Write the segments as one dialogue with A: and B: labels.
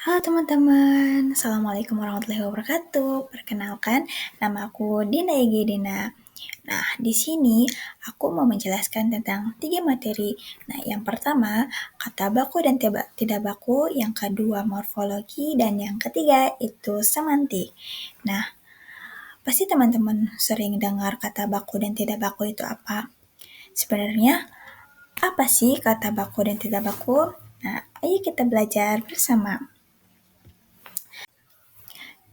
A: Halo teman-teman, Assalamualaikum warahmatullahi wabarakatuh. Perkenalkan, nama aku Dina Egi Dina. Nah, di sini aku mau menjelaskan tentang 3 materi. Nah, yang pertama, kata baku dan tidak baku, yang kedua morfologi, dan yang ketiga itu semantik. Nah, pasti teman-teman sering dengar kata baku dan tidak baku itu apa? Sebenarnya, apa sih kata baku dan tidak baku? Nah, ayo kita belajar bersama.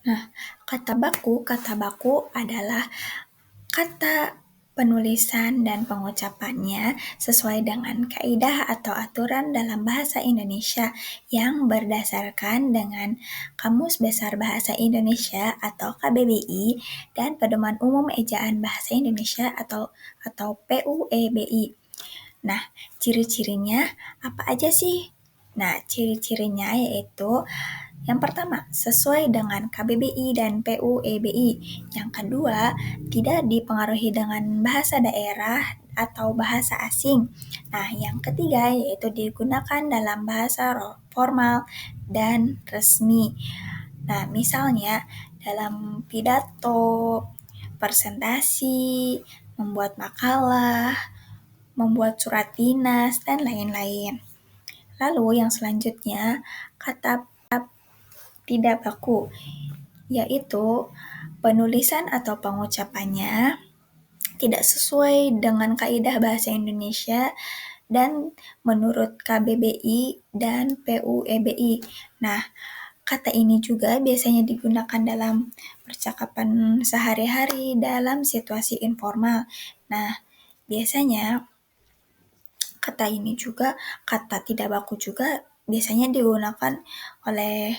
A: Nah, kata baku adalah kata penulisan dan pengucapannya sesuai dengan kaidah atau aturan dalam bahasa Indonesia yang berdasarkan dengan Kamus Besar Bahasa Indonesia atau KBBI dan Pedoman Umum Ejaan Bahasa Indonesia atau PUEBI. Nah, ciri-cirinya apa aja sih? Nah, ciri-cirinya yaitu yang pertama, sesuai dengan KBBI dan PUEBI. Yang kedua, tidak dipengaruhi dengan bahasa daerah atau bahasa asing. Nah, yang ketiga yaitu digunakan dalam bahasa formal dan resmi. Nah, misalnya dalam pidato, presentasi, membuat makalah, membuat surat dinas, dan lain-lain. Lalu yang selanjutnya, kata tidak baku, yaitu penulisan atau pengucapannya tidak sesuai dengan kaidah bahasa Indonesia dan menurut KBBI dan PUEBI. Nah, kata ini juga biasanya digunakan dalam percakapan sehari-hari dalam situasi informal. Nah, biasanya kata tidak baku juga biasanya digunakan oleh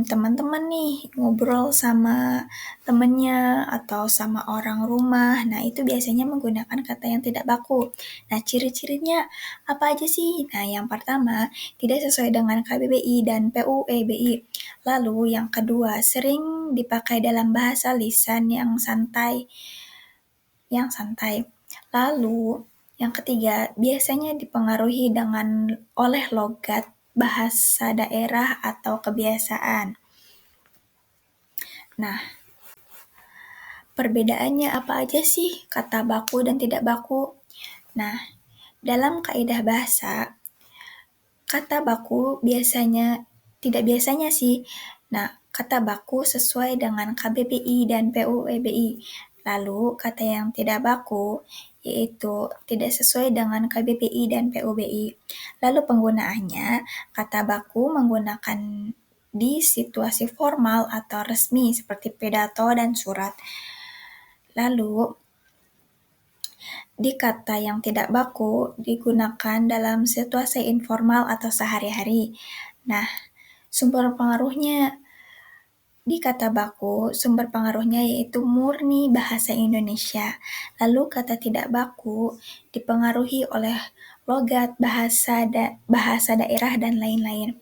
A: teman-teman nih ngobrol sama temennya atau sama orang rumah. Nah, itu biasanya menggunakan kata yang tidak baku. Nah, ciri-cirinya apa aja sih? Nah, yang pertama, tidak sesuai dengan KBBI dan PUEBI. Lalu, yang kedua, sering dipakai dalam bahasa lisan yang santai. Lalu, yang ketiga, biasanya dipengaruhi oleh logat, bahasa daerah, atau kebiasaan. Nah, perbedaannya apa aja sih kata baku dan tidak baku? Nah, dalam kaidah bahasa, kata baku tidak biasanya sih. Nah, kata baku sesuai dengan KBBI dan PUEBI. Lalu, kata yang tidak baku yaitu tidak sesuai dengan KBBI dan PUBI. Lalu penggunaannya, kata baku menggunakan di situasi formal atau resmi seperti pidato dan surat. Lalu, di kata yang tidak baku digunakan dalam situasi informal atau sehari-hari. Nah, sumber pengaruhnya di kata baku, sumber pengaruhnya yaitu murni bahasa Indonesia. Lalu kata tidak baku dipengaruhi oleh logat, bahasa daerah, dan lain-lain.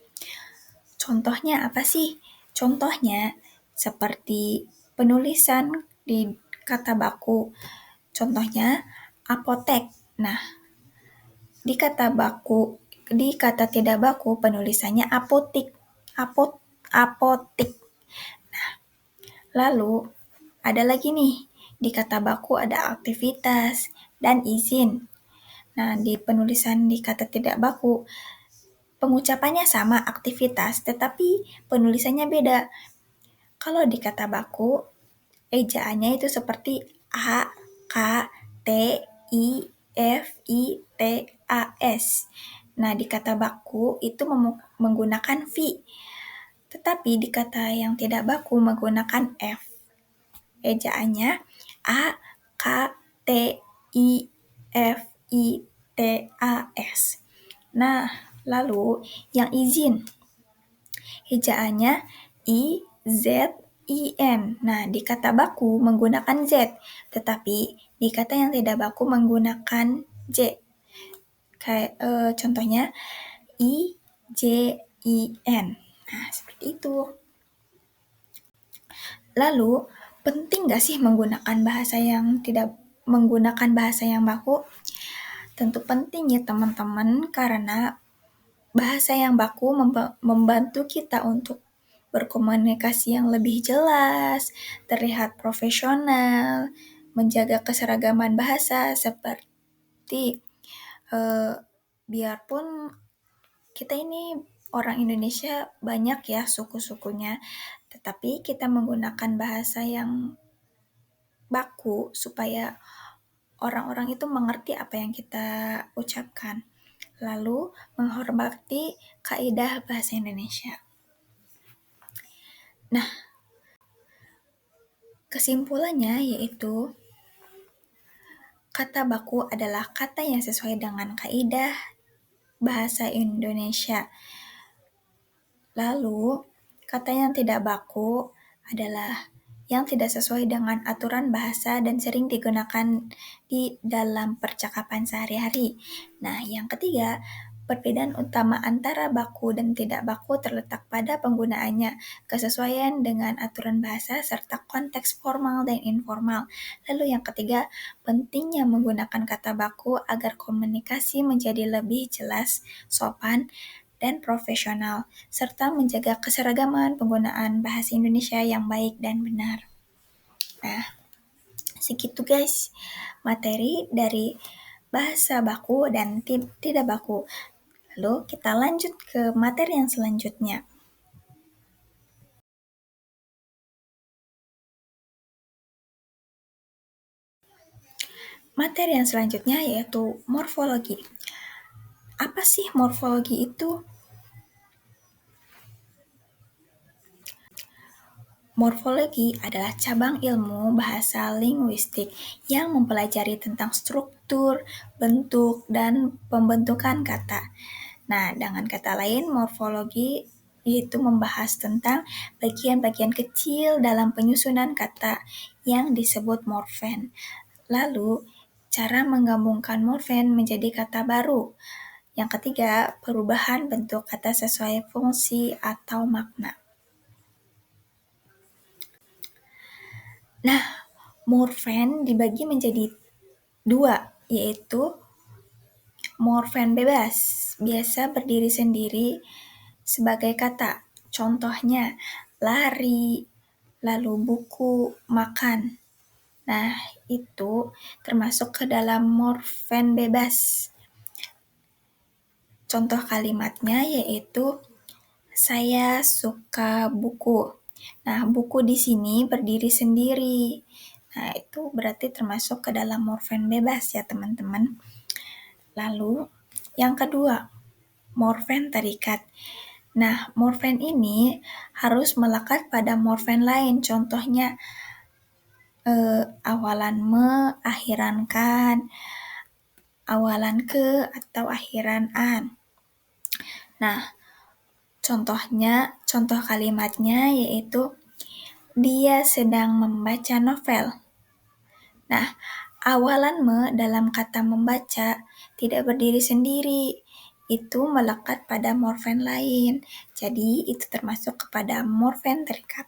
A: Contohnya apa sih? Contohnya seperti penulisan di kata baku. Contohnya apotek. Nah, di kata tidak baku penulisannya apotik. Apotik. Lalu, ada lagi nih, di kata baku ada aktivitas dan izin. Nah, di penulisan di kata tidak baku, pengucapannya sama aktivitas, tetapi penulisannya beda. Kalau di kata baku, ejaannya itu seperti A, K, T, I, F, I, T, A, S. Nah, di kata baku itu menggunakan V. Tetapi di kata yang tidak baku menggunakan F. Ejaannya A, K, T, I, F, I, T, A, S. Nah, lalu yang izin. Ejaannya I, Z, I, N. Nah, di kata baku menggunakan Z, tetapi di kata yang tidak baku menggunakan J. Contohnya I, J, I, N. Nah, seperti itu. Lalu, penting nggak sih menggunakan bahasa yang baku? Tentu penting ya teman-teman, karena bahasa yang baku membantu kita untuk berkomunikasi yang lebih jelas, terlihat profesional, menjaga keseragaman bahasa seperti biarpun kita ini orang Indonesia banyak ya suku-sukunya, tetapi kita menggunakan bahasa yang baku supaya orang-orang itu mengerti apa yang kita ucapkan. Lalu menghormati kaidah bahasa Indonesia. Nah, kesimpulannya yaitu kata baku adalah kata yang sesuai dengan kaidah bahasa Indonesia. Lalu, kata yang tidak baku adalah yang tidak sesuai dengan aturan bahasa dan sering digunakan di dalam percakapan sehari-hari. Nah, yang ketiga, perbedaan utama antara baku dan tidak baku terletak pada penggunaannya, kesesuaian dengan aturan bahasa, serta konteks formal dan informal. Lalu yang ketiga, pentingnya menggunakan kata baku agar komunikasi menjadi lebih jelas, sopan, dan profesional, serta menjaga keseragaman penggunaan bahasa Indonesia yang baik dan benar. Nah, segitu guys materi dari bahasa baku dan tidak baku. Lalu kita lanjut ke materi yang selanjutnya. Materi yang selanjutnya yaitu morfologi. Apa sih morfologi itu? Morfologi adalah cabang ilmu bahasa linguistik yang mempelajari tentang struktur, bentuk, dan pembentukan kata. Nah, dengan kata lain, morfologi itu membahas tentang bagian-bagian kecil dalam penyusunan kata yang disebut morfen. Lalu, cara menggabungkan morfen menjadi kata baru. Yang ketiga, perubahan bentuk kata sesuai fungsi atau makna. Nah, morfen dibagi menjadi dua, yaitu morfen bebas, biasa berdiri sendiri sebagai kata. Contohnya, lari, lalu buku, makan. Nah, itu termasuk ke dalam morfen bebas. Contoh kalimatnya yaitu saya suka buku. Nah, buku di sini berdiri sendiri. Nah, itu berarti termasuk ke dalam morfen bebas ya, teman-teman. Lalu, yang kedua, morfen terikat. Nah, morfen ini harus melekat pada morfen lain. Contohnya, awalan me, akhiran kan, awalan ke, atau akhiran an. Nah, contoh kalimatnya yaitu dia sedang membaca novel. Nah, awalan me dalam kata membaca tidak berdiri sendiri. Itu melekat pada morfen lain. Jadi, itu termasuk kepada morfen terikat.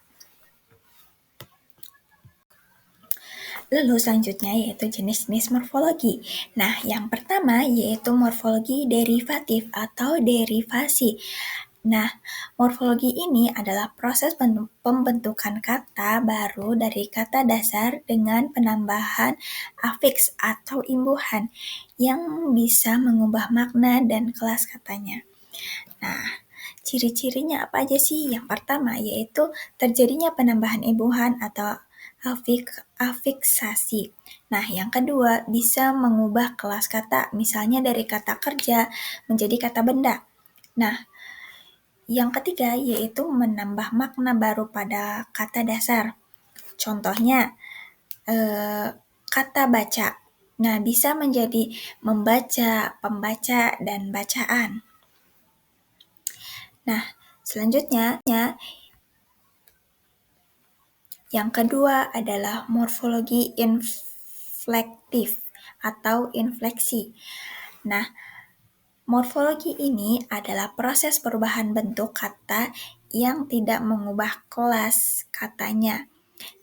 A: Lalu selanjutnya yaitu jenis-jenis morfologi. Nah, yang pertama yaitu morfologi derivatif atau derivasi. Nah, morfologi ini adalah proses pembentukan kata baru dari kata dasar dengan penambahan afiks atau imbuhan yang bisa mengubah makna dan kelas katanya. Nah, ciri-cirinya apa aja sih? Yang pertama yaitu terjadinya penambahan imbuhan atau afiksasi. Nah, yang kedua bisa mengubah kelas kata, misalnya dari kata kerja menjadi kata benda. Nah, yang ketiga yaitu menambah makna baru pada kata dasar. Contohnya, kata baca. Nah, bisa menjadi membaca, pembaca, dan bacaan. Nah, selanjutnya yang kedua adalah morfologi inflektif atau infleksi. Nah, morfologi ini adalah proses perubahan bentuk kata yang tidak mengubah kelas katanya.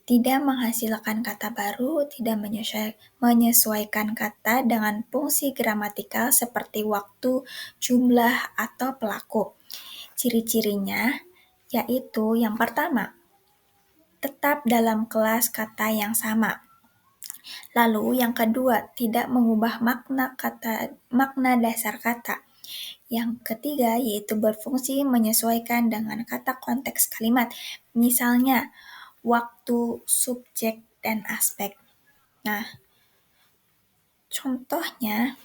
A: Tidak menghasilkan kata baru, tidak menyesuaikan kata dengan fungsi gramatikal seperti waktu, jumlah, atau pelaku. Ciri-cirinya yaitu yang pertama, tetap dalam kelas kata yang sama. Lalu yang kedua, tidak mengubah makna dasar kata. Yang ketiga yaitu berfungsi menyesuaikan dengan kata konteks kalimat. Misalnya, waktu, subjek, dan aspek. Nah, contohnya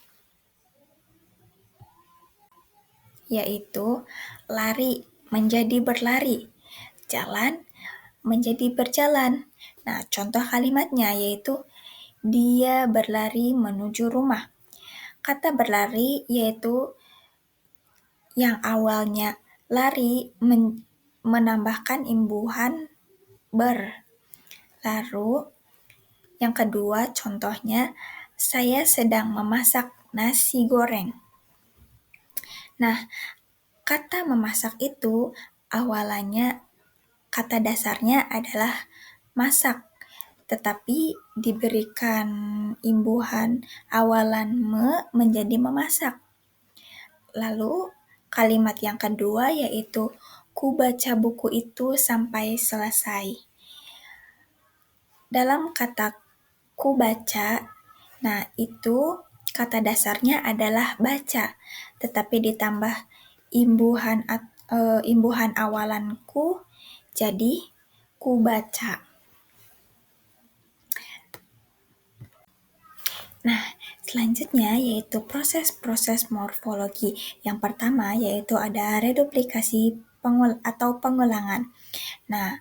A: yaitu lari menjadi berlari, jalan menjadi berjalan. Nah, contoh kalimatnya yaitu dia berlari menuju rumah. Kata berlari yaitu yang awalnya lari menambahkan imbuhan ber. Lalu yang kedua contohnya, saya sedang memasak nasi goreng. Nah, kata memasak itu awalannya kata dasarnya adalah masak, tetapi diberikan imbuhan awalan menjadi memasak. Lalu kalimat yang kedua yaitu ku baca buku itu sampai selesai. Dalam kata ku baca, nah itu kata dasarnya adalah baca, tetapi ditambah imbuhan awalan ku, jadi ku baca. Nah, selanjutnya yaitu proses-proses morfologi. Yang pertama yaitu ada reduplikasi atau pengulangan. Nah,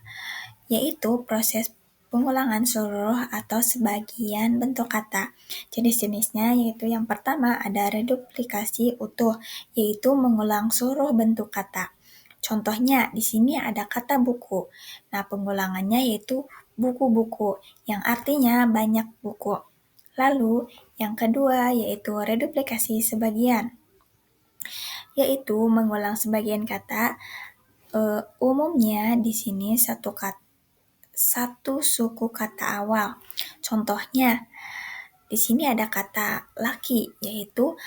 A: yaitu proses pengulangan seluruh atau sebagian bentuk kata. Jenis-jenisnya yaitu yang pertama ada reduplikasi utuh, yaitu mengulang seluruh bentuk kata. Contohnya di sini ada kata buku. Nah, pengulangannya yaitu buku-buku, yang artinya banyak buku. Lalu, yang kedua yaitu reduplikasi sebagian, yaitu mengulang sebagian kata. Umumnya di sini satu suku kata awal. Contohnya, di sini ada kata laki, yaitu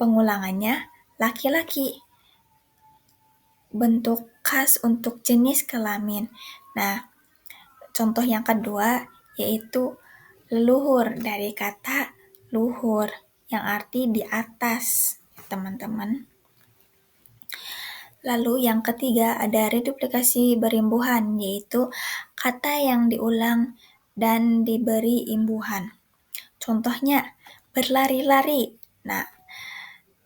A: pengulangannya laki-laki. Bentuk khas untuk jenis kelamin. Nah, contoh yang kedua yaitu leluhur dari kata luhur, yang arti di atas, teman-teman. Lalu yang ketiga ada reduplikasi berimbuhan, yaitu kata yang diulang dan diberi imbuhan. Contohnya, berlari-lari. Nah,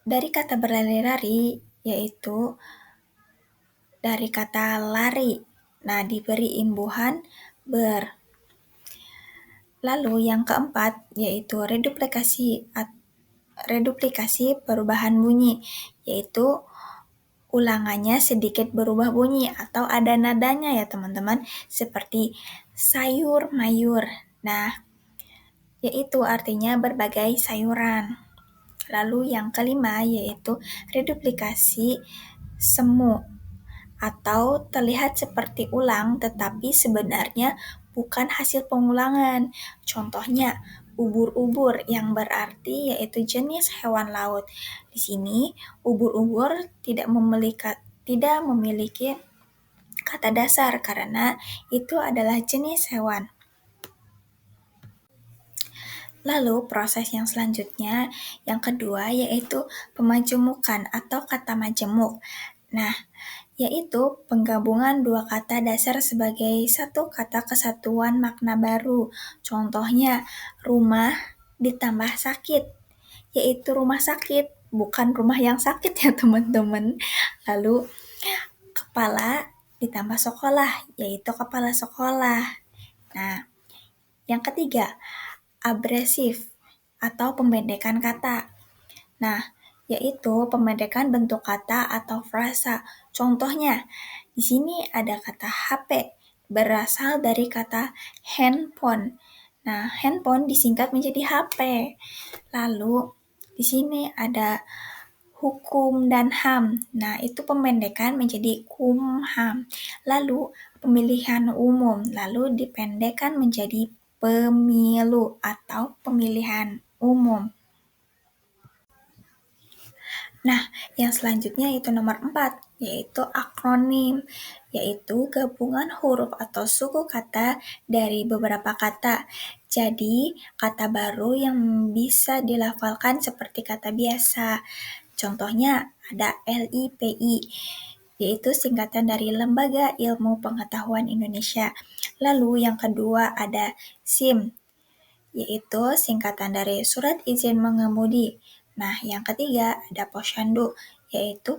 A: dari kata berlari-lari yaitu dari kata lari. Nah, diberi imbuhan ber. Lalu yang keempat yaitu reduplikasi perubahan bunyi, yaitu ulangannya sedikit berubah bunyi atau ada nadanya ya teman-teman, seperti sayur mayur. Nah, yaitu artinya berbagai sayuran. Lalu yang kelima yaitu reduplikasi semu atau terlihat seperti ulang tetapi sebenarnya bukan hasil pengulangan. Contohnya ubur-ubur yang berarti yaitu jenis hewan laut. Di sini ubur-ubur tidak memiliki kata dasar karena itu adalah jenis hewan. Lalu proses yang selanjutnya yang kedua yaitu pemajemukan atau kata majemuk. Nah, yaitu penggabungan dua kata dasar sebagai satu kata kesatuan makna baru. Contohnya rumah ditambah sakit, yaitu rumah sakit, bukan rumah yang sakit ya teman-teman. Lalu kepala ditambah sekolah, yaitu kepala sekolah. Nah, yang ketiga, abresif atau pembendekan kata. Nah, yaitu pembendekan bentuk kata atau frasa. Contohnya, di sini ada kata HP berasal dari kata handphone. Nah, handphone disingkat menjadi HP. Lalu di sini ada hukum dan HAM. Nah, itu pembendekan menjadi kumham. Lalu pemilihan umum, lalu dipendekkan menjadi pemilu atau pemilihan umum. Nah, yang selanjutnya itu nomor 4, yaitu akronim, yaitu gabungan huruf atau suku kata dari beberapa kata. Jadi, kata baru yang bisa dilafalkan seperti kata biasa. Contohnya ada LIPI, yaitu singkatan dari Lembaga Ilmu Pengetahuan Indonesia. Lalu yang kedua ada SIM, yaitu singkatan dari Surat Izin Mengemudi. Nah, yang ketiga ada Posyandu, yaitu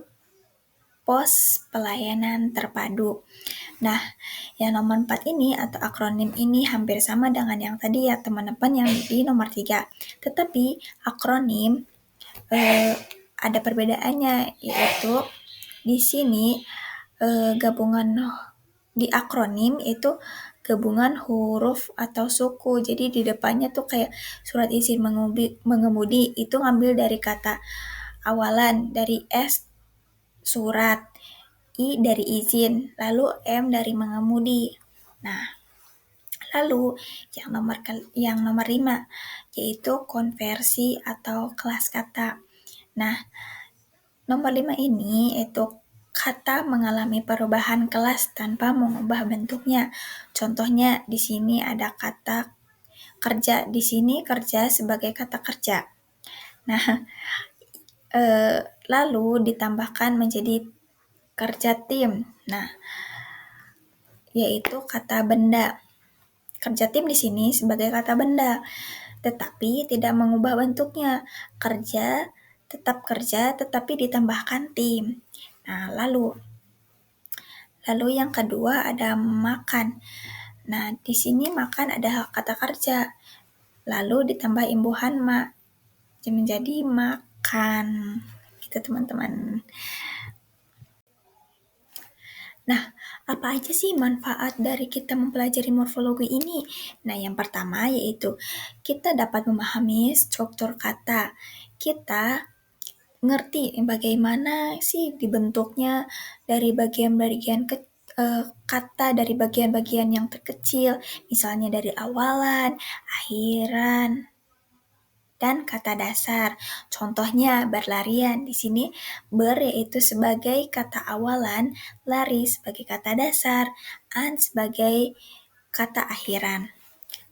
A: Pos Pelayanan Terpadu. Nah, yang nomor 4 ini atau akronim ini hampir sama dengan yang tadi ya teman-teman yang di nomor 3. Tetapi akronim ada perbedaannya, yaitu di sini gabungan di akronim itu gabungan huruf atau suku. Jadi di depannya tuh kayak surat izin mengemudi itu ngambil dari kata awalan dari S surat, I dari izin, lalu M dari mengemudi. Nah, lalu yang nomor 5 yaitu konversi atau kelas kata. Nah, nomor 5 ini itu kata mengalami perubahan kelas tanpa mengubah bentuknya. Contohnya di sini ada kata kerja, di sini kerja sebagai kata kerja. Nah, lalu ditambahkan menjadi kerja tim. Nah, yaitu kata benda. Kerja tim di sini sebagai kata benda, tetapi tidak mengubah bentuknya. Kerja tetap kerja, tetapi ditambahkan tim. Nah, lalu yang kedua ada makan. Nah, di sini makan ada kata kerja, lalu ditambah imbuhan menjadi makan. Gitu teman-teman. Nah, apa aja sih manfaat dari kita mempelajari morfologi ini? Nah, yang pertama yaitu kita dapat memahami struktur kata. Kita ngerti bagaimana sih dibentuknya dari bagian-bagian kata dari bagian-bagian yang terkecil, misalnya dari awalan, akhiran, dan kata dasar. Contohnya berlarian. Di sini ber yaitu sebagai kata awalan, lari sebagai kata dasar, an sebagai kata akhiran.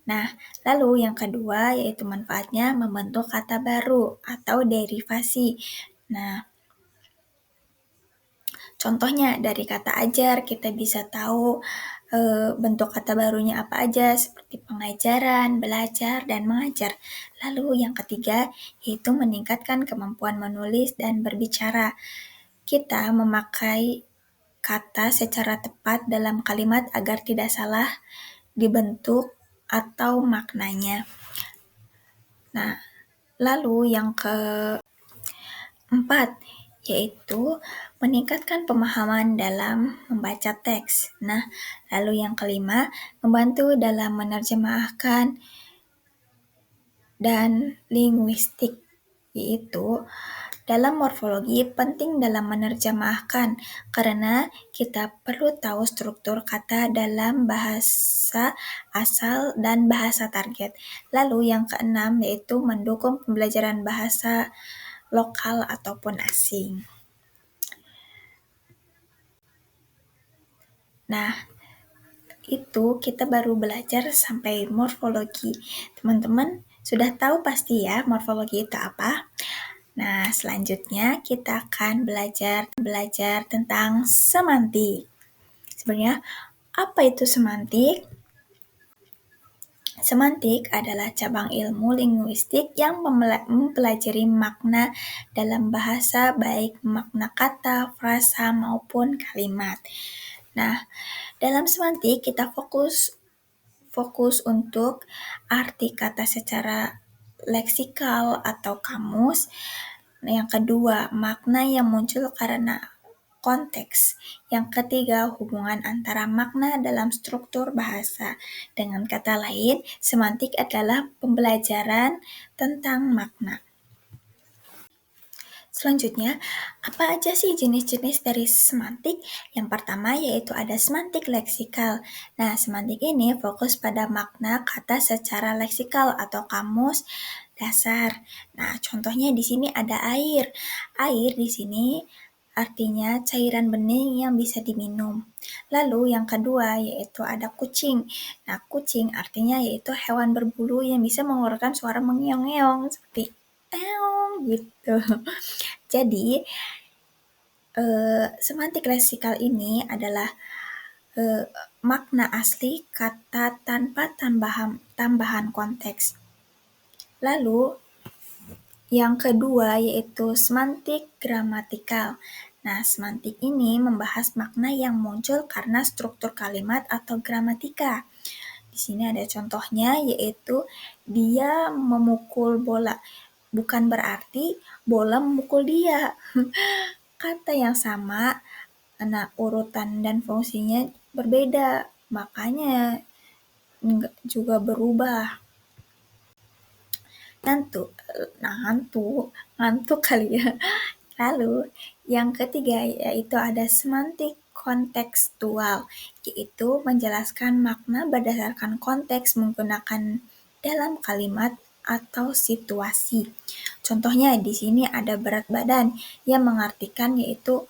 A: Nah, lalu yang kedua yaitu manfaatnya membentuk kata baru atau derivasi. Nah, contohnya dari kata ajar kita bisa tahu bentuk kata barunya apa aja seperti pengajaran, belajar, dan mengajar. Lalu yang ketiga yaitu meningkatkan kemampuan menulis dan berbicara. Kita memakai kata secara tepat dalam kalimat agar tidak salah dibentuk atau maknanya. Nah, lalu yang keempat yaitu meningkatkan pemahaman dalam membaca teks. Nah, lalu yang kelima, membantu dalam menerjemahkan dan linguistik, yaitu dalam morfologi penting dalam menerjemahkan karena kita perlu tahu struktur kata dalam bahasa asal dan bahasa target. Lalu yang keenam yaitu mendukung pembelajaran bahasa lokal ataupun asing. Nah, itu kita baru belajar sampai morfologi. Teman-teman sudah tahu pasti ya morfologi itu apa? Nah, selanjutnya kita akan belajar tentang semantik. Sebenarnya apa itu semantik? Semantik adalah cabang ilmu linguistik yang mempelajari makna dalam bahasa baik makna kata, frasa maupun kalimat. Nah, dalam semantik kita fokus untuk arti kata secara leksikal atau kamus. Yang kedua, makna yang muncul karena konteks. Yang ketiga, hubungan antara makna dalam struktur bahasa. Dengan kata lain, semantik adalah pembelajaran tentang makna. Selanjutnya, apa aja sih jenis-jenis dari semantik? Yang pertama yaitu ada semantik leksikal. Nah, semantik ini fokus pada makna kata secara leksikal atau kamus dasar. Nah, contohnya di sini ada air. Air di sini artinya cairan bening yang bisa diminum. Lalu yang kedua yaitu ada kucing. Nah, kucing artinya yaitu hewan berbulu yang bisa mengeluarkan suara mengeong-ngeong seperti eong gitu. Jadi, semantik leksikal ini adalah makna asli kata tanpa tambahan konteks. Lalu, yang kedua yaitu semantik gramatikal. Nah, semantik ini membahas makna yang muncul karena struktur kalimat atau gramatika. Di sini ada contohnya yaitu dia memukul bola. Bukan berarti bola memukul dia. Kata yang sama, nah urutan dan fungsinya berbeda, makanya juga berubah. Ngantuk kali ya. Lalu, yang ketiga yaitu ada semantik kontekstual, yaitu menjelaskan makna berdasarkan konteks menggunakan dalam kalimat atau situasi. Contohnya di sini ada berat badan yang mengartikan yaitu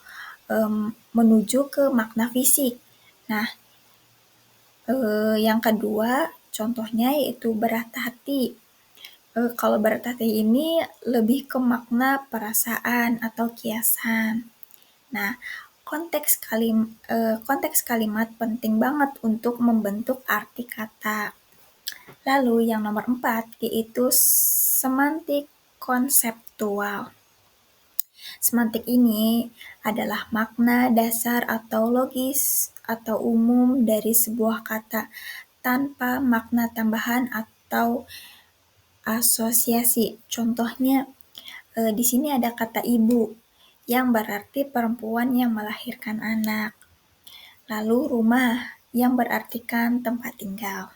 A: menuju ke makna fisik. Nah, yang kedua contohnya yaitu berat hati. Kalau berat hati ini lebih ke makna perasaan atau kiasan. Nah, konteks kalimat penting banget untuk membentuk arti kata. Lalu yang nomor 4 yaitu semantik konseptual. Semantik ini adalah makna dasar atau logis atau umum dari sebuah kata tanpa makna tambahan atau asosiasi. Contohnya di sini ada kata ibu yang berarti perempuan yang melahirkan anak. Lalu rumah yang berartikan tempat tinggal.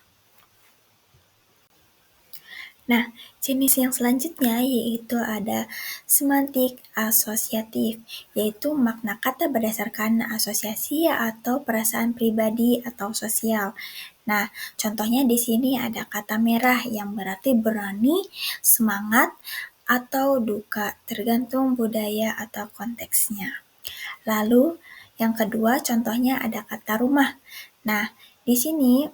A: Nah, jenis yang selanjutnya yaitu ada semantik asosiatif, yaitu makna kata berdasarkan asosiasi atau perasaan pribadi atau sosial. Nah, contohnya di sini ada kata merah yang berarti berani, semangat, atau duka, tergantung budaya atau konteksnya. Lalu, yang kedua contohnya ada kata rumah. Nah, di sini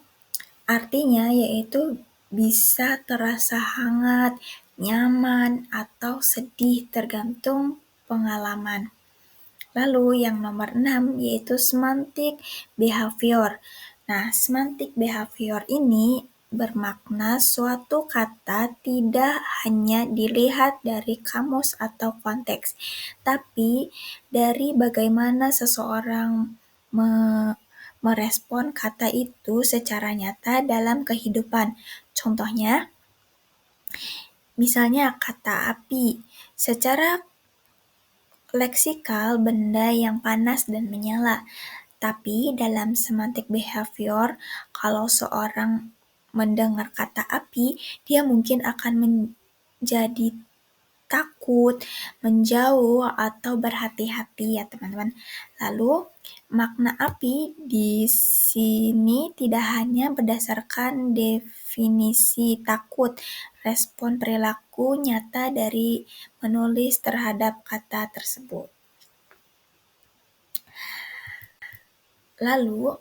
A: artinya yaitu bisa terasa hangat, nyaman, atau sedih tergantung pengalaman. Lalu yang nomor 6 yaitu semantik behavior. Nah, semantik behavior ini bermakna suatu kata tidak hanya dilihat dari kamus atau konteks, tapi dari bagaimana seseorang merespon kata itu secara nyata dalam kehidupan. Contohnya, misalnya kata api. Secara leksikal benda yang panas dan menyala. Tapi dalam semantik behavior, kalau seorang mendengar kata api, dia mungkin akan menjadi takut, menjauh, atau berhati-hati ya teman-teman. Lalu makna api di sini tidak hanya berdasarkan definisi takut, respon perilaku nyata dari penulis terhadap kata tersebut. Lalu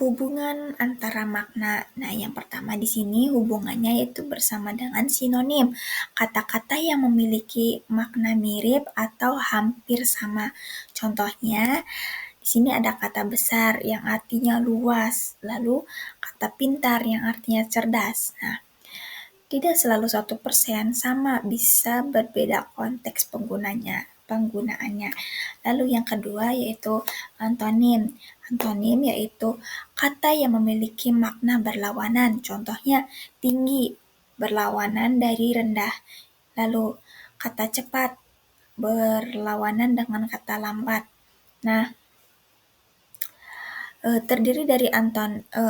A: hubungan antara makna. Nah, yang pertama di sini hubungannya yaitu bersama dengan sinonim, kata-kata yang memiliki makna mirip atau hampir sama. Contohnya, di sini ada kata besar yang artinya luas, lalu kata pintar yang artinya cerdas. Nah, tidak selalu 100% sama, bisa berbeda konteks penggunaannya. Lalu yang kedua yaitu antonim. Antonim yaitu kata yang memiliki makna berlawanan. Contohnya tinggi, berlawanan dari rendah. Lalu kata cepat, berlawanan dengan kata lambat. Nah,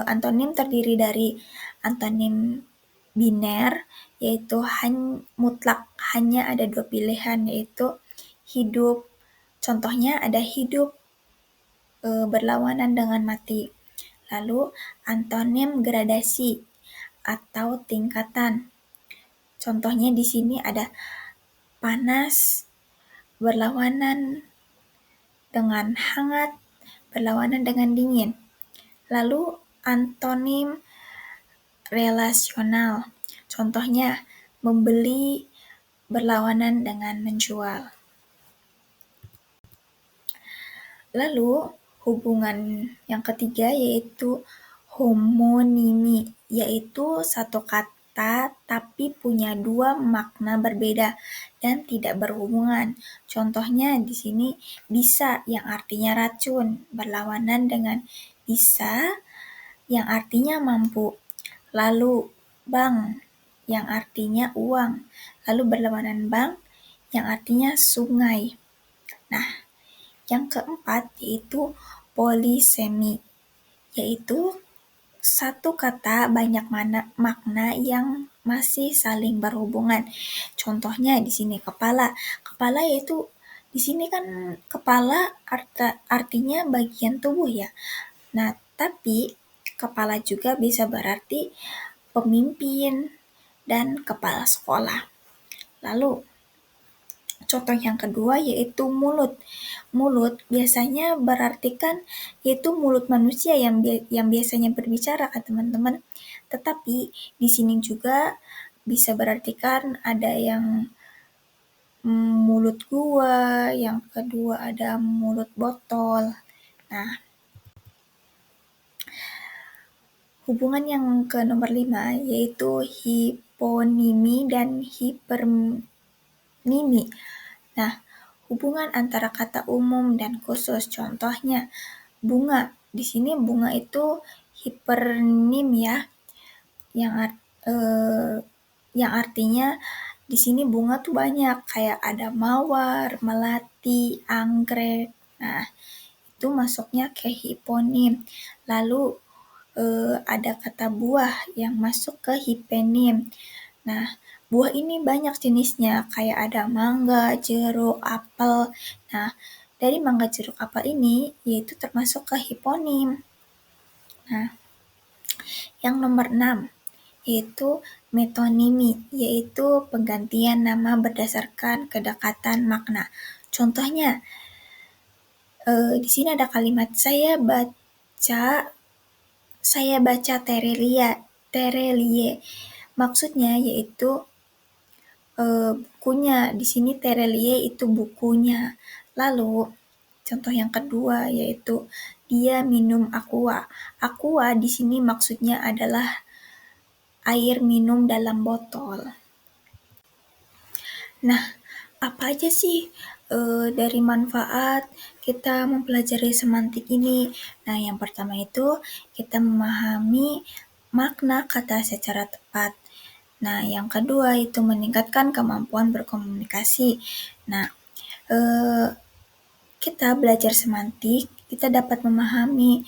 A: antonim terdiri dari antonim biner, yaitu mutlak, hanya ada dua pilihan, yaitu hidup. Contohnya ada hidup berlawanan dengan mati. Lalu antonim gradasi atau tingkatan. Contohnya di sini ada panas berlawanan dengan hangat, berlawanan dengan dingin. Lalu antonim relasional. Contohnya membeli berlawanan dengan menjual. Lalu hubungan yang ketiga yaitu homonimi, yaitu satu kata tapi punya dua makna berbeda dan tidak berhubungan. Contohnya di sini bisa yang artinya racun berlawanan dengan bisa yang artinya mampu. Lalu bank yang artinya uang, lalu berlawanan bank yang artinya sungai. Nah, yang keempat yaitu polisemi, yaitu satu kata banyak makna yang masih saling berhubungan. Contohnya di sini kepala. Kepala yaitu di sini kan kepala artinya bagian tubuh ya. Nah, tapi kepala juga bisa berarti pemimpin dan kepala sekolah. Lalu contoh yang kedua yaitu mulut. Mulut biasanya berartikan yaitu mulut manusia yang biasanya berbicara kan teman-teman. Tetapi di sini juga bisa berartikan ada yang mulut gua, yang kedua ada mulut botol. Nah, hubungan yang ke nomor 5 yaitu hiponimi dan hipermimi. Nah, hubungan antara kata umum dan khusus, contohnya bunga. Di sini bunga itu hipernim ya, yang artinya di sini bunga tuh banyak, kayak ada mawar, melati, anggrek. Nah, itu masuknya ke hiponim. Lalu ada kata buah yang masuk ke hipenim. Nah, buah ini banyak jenisnya, kayak ada mangga, jeruk, apel. Nah, dari mangga, jeruk, apel ini yaitu termasuk ke hiponim. Nah, yang nomor 6 yaitu metonimi, yaitu penggantian nama berdasarkan kedekatan makna. Contohnya, di sini ada kalimat saya baca Terelie. Maksudnya yaitu bukunya. Di sini Terelie itu bukunya. Lalu contoh yang kedua yaitu dia minum aqua. Aqua di sini maksudnya adalah air minum dalam botol. Nah, apa aja sih dari manfaat kita mempelajari semantik ini? Nah, yang pertama itu kita memahami makna kata secara tepat. Nah, yang kedua itu meningkatkan kemampuan berkomunikasi. Nah, kita belajar semantik, kita dapat memahami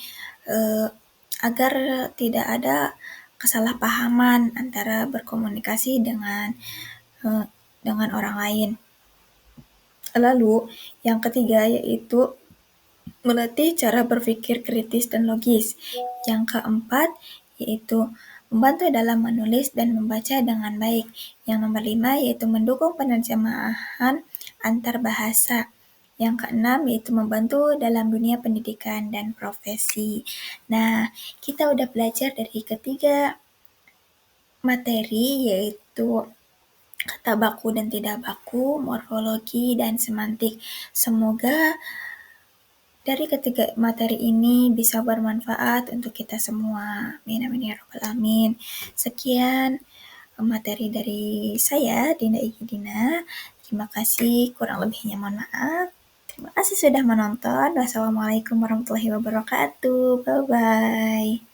A: agar tidak ada kesalahpahaman antara berkomunikasi dengan orang lain. Lalu, yang ketiga yaitu melatih cara berpikir kritis dan logis. Yang keempat yaitu membantu dalam menulis dan membaca dengan baik. Yang nomor 5 yaitu mendukung penerjemahan antar bahasa. Yang keenam yaitu membantu dalam dunia pendidikan dan profesi. Nah, kita udah belajar dari ketiga materi yaitu kata baku dan tidak baku, morfologi, dan semantik. Semoga dari ketiga materi ini bisa bermanfaat untuk kita semua. Amin amin ya rabbal alamin. Sekian materi dari saya, Dinda Igidina. Terima kasih, kurang lebihnya mohon maaf. Terima kasih sudah menonton. Wassalamualaikum warahmatullahi wabarakatuh. Bye-bye.